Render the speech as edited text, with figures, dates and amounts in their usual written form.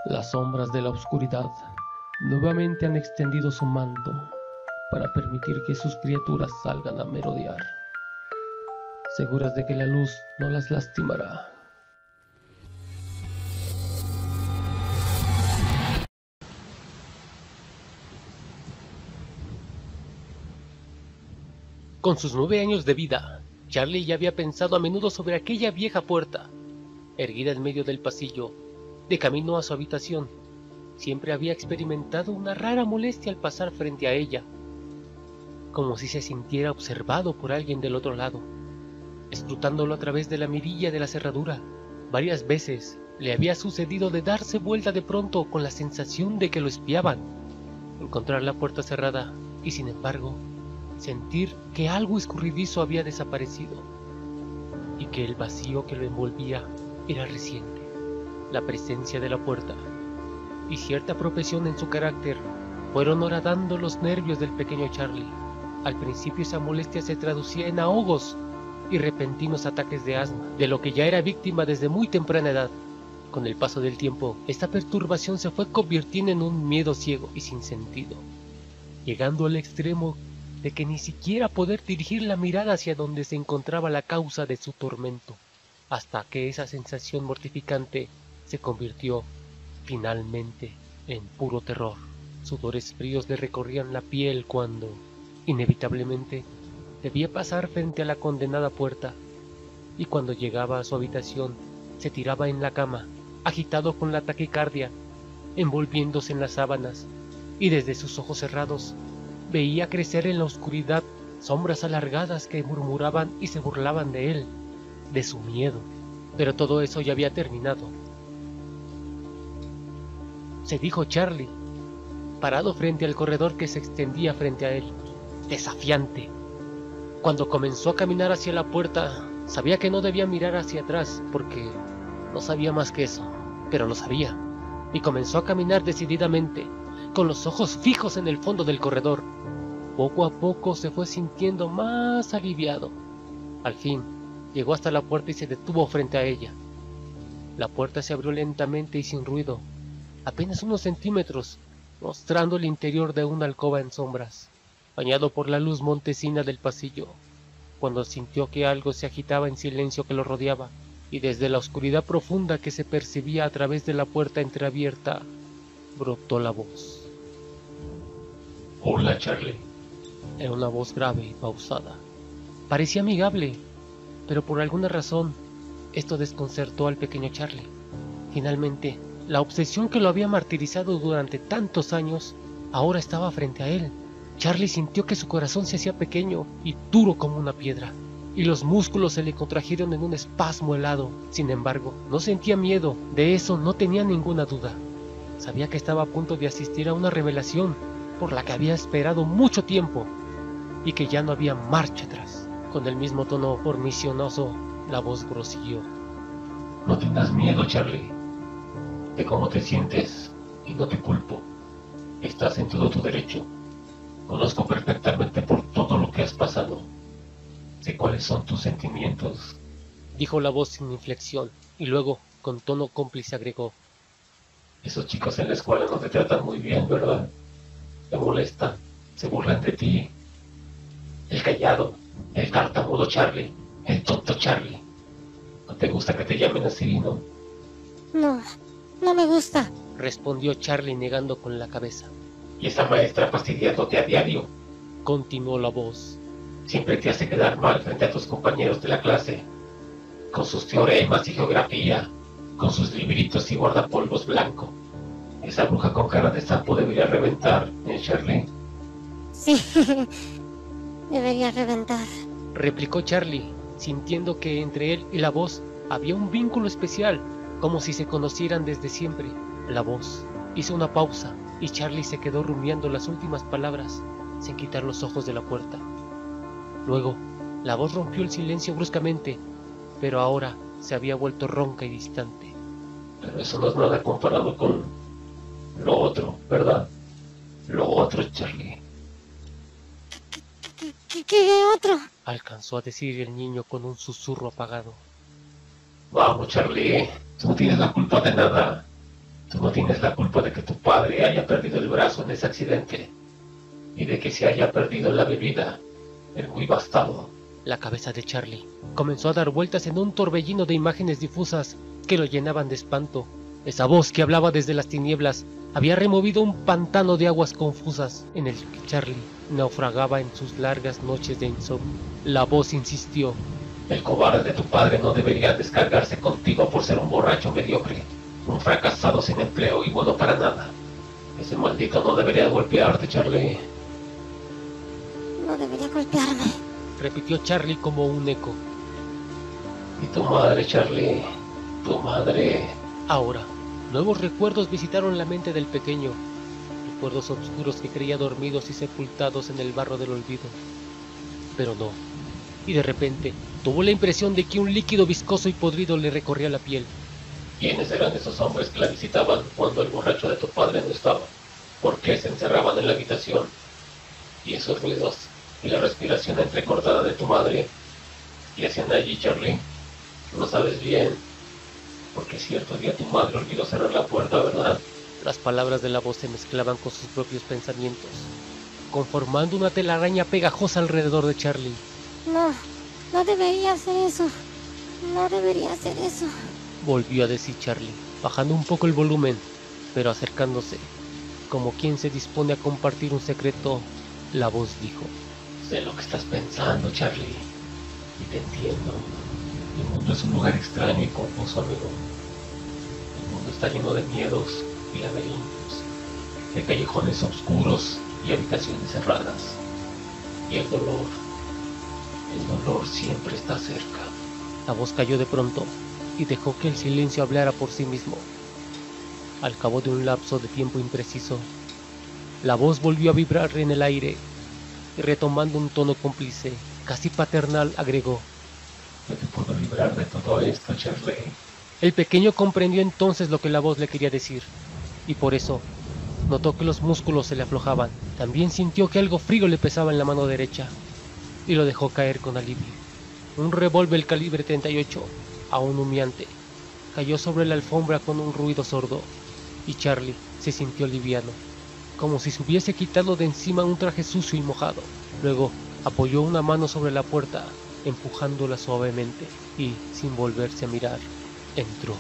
Las sombras de la oscuridad nuevamente han extendido su manto para permitir que sus criaturas salgan a merodear, seguras de que la luz no las lastimará. Con sus 9 años de vida, Charlie ya había pensado a menudo sobre aquella vieja puerta, erguida en medio del pasillo, de camino a su habitación. Siempre había experimentado una rara molestia al pasar frente a ella, como si se sintiera observado por alguien del otro lado, escrutándolo a través de la mirilla de la cerradura. Varias veces le había sucedido de darse vuelta de pronto con la sensación de que lo espiaban, encontrar la puerta cerrada y, sin embargo, sentir que algo escurridizo había desaparecido y que el vacío que lo envolvía era reciente. La presencia de la puerta y cierta profesión en su carácter fueron horadando los nervios del pequeño Charlie. Al principio esa molestia se traducía en ahogos y repentinos ataques de asma, de lo que ya era víctima desde muy temprana edad. Con el paso del tiempo, esta perturbación se fue convirtiendo en un miedo ciego y sin sentido, llegando al extremo de que ni siquiera poder dirigir la mirada hacia donde se encontraba la causa de su tormento, hasta que esa sensación mortificante se convirtió finalmente en puro terror. Sudores fríos le recorrían la piel cuando, inevitablemente, debía pasar frente a la condenada puerta, y cuando llegaba a su habitación se tiraba en la cama, agitado con la taquicardia, envolviéndose en las sábanas, y desde sus ojos cerrados veía crecer en la oscuridad sombras alargadas que murmuraban y se burlaban de él, de su miedo. Pero todo eso ya había terminado. Se dijo Charlie, parado frente al corredor que se extendía frente a él, desafiante. Cuando comenzó a caminar hacia la puerta, sabía que no debía mirar hacia atrás, porque no sabía más que eso, pero lo sabía, y comenzó a caminar decididamente, con los ojos fijos en el fondo del corredor. Poco a poco se fue sintiendo más aliviado. Al fin, llegó hasta la puerta y se detuvo frente a ella. La puerta se abrió lentamente y sin ruido, apenas unos centímetros, mostrando el interior de una alcoba en sombras, bañado por la luz montesina del pasillo. Cuando sintió que algo se agitaba en silencio que lo rodeaba, y desde la oscuridad profunda que se percibía a través de la puerta entreabierta, brotó la voz. Hola, Charlie. Era una voz grave y pausada. Parecía amigable, pero por alguna razón, esto desconcertó al pequeño Charlie. Finalmente, la obsesión que lo había martirizado durante tantos años, ahora estaba frente a él. Charlie sintió que su corazón se hacía pequeño y duro como una piedra, y los músculos se le contrajeron en un espasmo helado. Sin embargo, no sentía miedo, de eso no tenía ninguna duda. Sabía que estaba a punto de asistir a una revelación por la que había esperado mucho tiempo, y que ya no había marcha atrás. Con el mismo tono pernicioso, la voz prosiguió. No tengas miedo, Charlie, de cómo te sientes, y no te culpo. Estás en todo tu derecho. Conozco perfectamente por todo lo que has pasado. Sé cuáles son tus sentimientos, dijo la voz sin inflexión, y luego, con tono cómplice, agregó. Esos chicos en la escuela no te tratan muy bien, ¿verdad? Te molestan, se burlan de ti. El callado, el tartamudo Charlie, el tonto Charlie. ¿No te gusta que te llamen así, no? No, no me gusta, respondió Charlie negando con la cabeza. Y esa maestra fastidiándote a diario, continuó la voz. Siempre te hace quedar mal frente a tus compañeros de la clase, con sus teoremas y geografía, con sus libritos y guardapolvos blanco. Esa bruja con cara de sapo debería reventar, ¿eh, Charlie? Sí, debería reventar, replicó Charlie, sintiendo que entre él y la voz había un vínculo especial, como si se conocieran desde siempre. La voz hizo una pausa y Charlie se quedó rumiando las últimas palabras sin quitar los ojos de la puerta. Luego, la voz rompió el silencio bruscamente, pero ahora se había vuelto ronca y distante. Pero eso no es nada comparado con lo otro, ¿verdad? Lo otro, Charlie. ¿Qué otro? Alcanzó a decir el niño con un susurro apagado. Vamos, Charlie, tú no tienes la culpa de nada. Tú no tienes la culpa de que tu padre haya perdido el brazo en ese accidente, y de que se haya perdido en la bebida, el muy bastardo. La cabeza de Charlie comenzó a dar vueltas en un torbellino de imágenes difusas que lo llenaban de espanto. Esa voz que hablaba desde las tinieblas había removido un pantano de aguas confusas en el que Charlie naufragaba en sus largas noches de insomnio. La voz insistió. El cobarde de tu padre no debería descargarse contigo por ser un borracho mediocre, un fracasado sin empleo y bueno para nada. Ese maldito no debería golpearte, Charlie. No debería golpearme. Repitió Charlie como un eco. Y tu madre, Charlie, tu madre. Ahora, nuevos recuerdos visitaron la mente del pequeño, recuerdos oscuros que creía dormidos y sepultados en el barro del olvido. Pero no, y de repente tuvo la impresión de que un líquido viscoso y podrido le recorría la piel. ¿Quiénes eran esos hombres que la visitaban cuando el borracho de tu padre no estaba? ¿Por qué se encerraban en la habitación? Y esos ruidos, y la respiración entrecortada de tu madre, ¿qué hacían allí, Charlie? No sabes bien, porque cierto día tu madre olvidó cerrar la puerta, ¿verdad? Las palabras de la voz se mezclaban con sus propios pensamientos, conformando una telaraña pegajosa alrededor de Charlie. No, no debería hacer eso. No debería hacer eso. Volvió a decir Charlie, bajando un poco el volumen, pero acercándose. Como quien se dispone a compartir un secreto, la voz dijo. Sé lo que estás pensando, Charlie, y te entiendo. El mundo es un lugar extraño y confuso, amigo. El mundo está lleno de miedos y laberintos, de callejones oscuros y habitaciones cerradas. Y el dolor siempre está cerca. La voz cayó de pronto y dejó que el silencio hablara por sí mismo. Al cabo de un lapso de tiempo impreciso, la voz volvió a vibrar en el aire y retomando un tono cómplice, casi paternal, agregó. No te puedo librar de todo esto, Charlie. El pequeño comprendió entonces lo que la voz le quería decir, y por eso notó que los músculos se le aflojaban. También sintió que algo frío le pesaba en la mano derecha, y lo dejó caer con alivio. Un revólver calibre 38, aún humeante, cayó sobre la alfombra con un ruido sordo, y Charlie se sintió liviano, como si se hubiese quitado de encima un traje sucio y mojado. Luego apoyó una mano sobre la puerta, empujándola suavemente, y, sin volverse a mirar, entró.